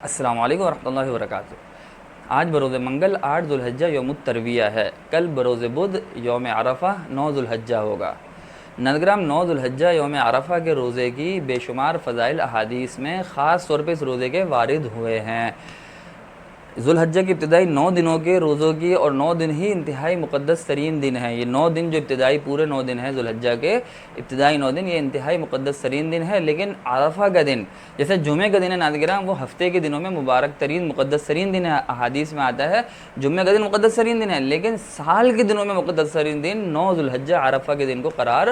السلام علیکم ورحمۃ اللہ وبرکاتہ۔ آج بروز منگل 8 ذوالحجہ یوم الترویہ ہے۔ کل بروز بدھ یوم عرفہ 9 ذوالحجہ ہوگا۔ نندگرام 9 ذوالحجہ یوم عرفہ کے روزے کی بے شمار فضائل احادیث میں خاص طور پہ اس روزے کے وارد ہوئے ہیں۔ ذوالحجہ کی ابتدائی 9 دنوں کے روزوں کی اور 9 دن ہی انتہائی مقدس ترین دن ہیں۔ یہ 9 دن جو ابتدائی پورے 9 دن ہیں ذوالحجہ کے ابتدائی 9 دن، یہ انتہائی مقدس ترین دن ہے۔ لیکن عرفہ کا دن جیسے جمعے کا دن ہے ناظرین، وہ ہفتے کے دنوں میں مبارک ترین مقدس ترین دن ہے۔ احادیث میں آتا ہے جمعے کا دن مقدس ترین دن ہے، لیکن سال کے دنوں میں مقدس ترین دن 9 ذوالحجہ عرفہ کے دن کو قرار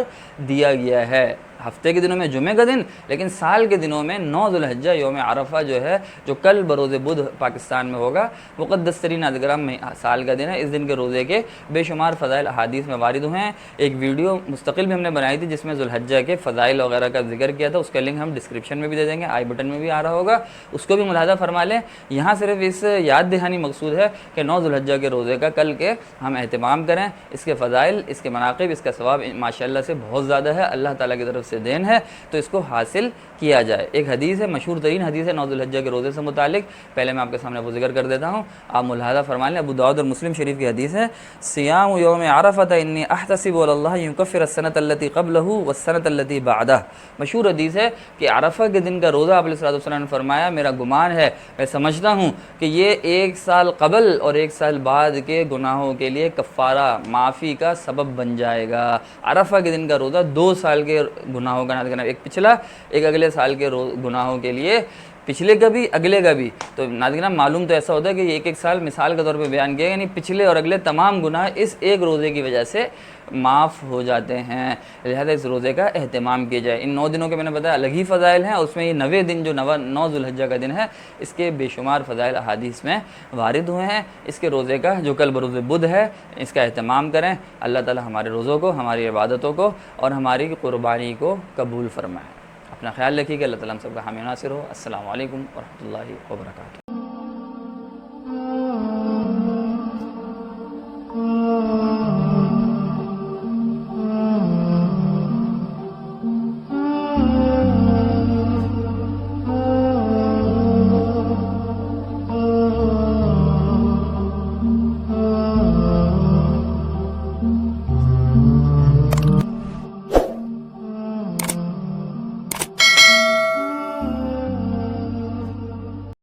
دیا گیا ہے۔ ہفتے کے دنوں میں جمعے کا دن، لیکن سال کے دنوں میں 9 ذوالحجہ یوم عرفہ جو ہے، جو کل بروز بدھ پاکستان میں ہوگا، مقدس ترین ناظرین میں سال کا دن ہے۔ اس دن کے روزے کے بے شمار فضائل احادیث میں وارد ہوئے ہیں۔ ایک ویڈیو مستقل بھی ہم نے بنائی تھی جس میں ذوالحجہ کے فضائل وغیرہ کا ذکر کیا تھا، اس کا لنک ہم ڈسکرپشن میں بھی دے دیں گے، آئی بٹن میں بھی آ رہا ہوگا، اس کو بھی ملاحظہ فرما لیں۔ یہاں صرف اس یاد دہانی مقصود ہے کہ 9 ذوالحجہ کے روزے کا کل کے ہم اہتمام کریں۔ اس کے فضائل، اس کے مناقب، اس کا ثواب ماشاءاللہ سے بہت زیادہ ہے، اللہ تعالیٰ کی طرف سے دین ہے، تو اس کو حاصل کیا جائے۔ ایک حدیث ہے، مشہور ترین حدیث ہے 9 ذوالحجہ کے روزے سے متعلق، پہلے میں آپ کے سامنے وہ ذکر کر دیتا ہوں، آپ ملاحظہ فرما لیں۔ ابو داؤد اور مسلم شریف کی حدیث ہے، صیام یوم عرفہ انی احتسب علی اللہ یکفر السنۃ التی قبلہ والسنۃ التی بعدہ۔ مشہور حدیث ہے کہ عرفہ کے دن کا روزہ آپ علیہ الصلوۃ والسلام نے فرمایا، میرا گمان ہے، میں سمجھتا ہوں کہ یہ 1 سال قبل اور 1 سال بعد کے گناہوں کے لیے کفارہ معافی کا سبب بن جائے گا۔ عرفہ کے دن کا روزہ 2 سال کے گناہوں کا ناظرین، ایک پچھلا ایک اگلے سال کے گناہوں کے لیے، پچھلے کا بھی اگلے کا بھی۔ تو ناظرین معلوم تو ایسا ہوتا ہے کہ یہ ایک سال مثال کے طور پہ بیان کیا، یعنی پچھلے اور اگلے تمام گناہ اس ایک روزے کی وجہ سے معاف ہو جاتے ہیں، لہذا اس روزے کا اہتمام کیا جائے۔ ان 9 دنوں کے میں نے بتایا الگ ہی فضائل ہیں، اس میں یہ 90 دن جو 9 ذوالحجہ کا دن ہے، اس کے بے شمار فضائل احادیث میں وارد ہوئے ہیں۔ اس کے روزے کا جو کل بروز بدھ ہے، اس کا اہتمام کریں۔ اللہ تعالی ہمارے روزوں کو، ہماری عبادتوں کو اور ہماری قربانی کو قبول فرمائے۔ اپنا خیال رکھیے کہ اللہ تعالیٰ ہم سب کا حامی ناصر ہو۔ السلام علیکم ورحمۃ اللہ وبرکاتہ۔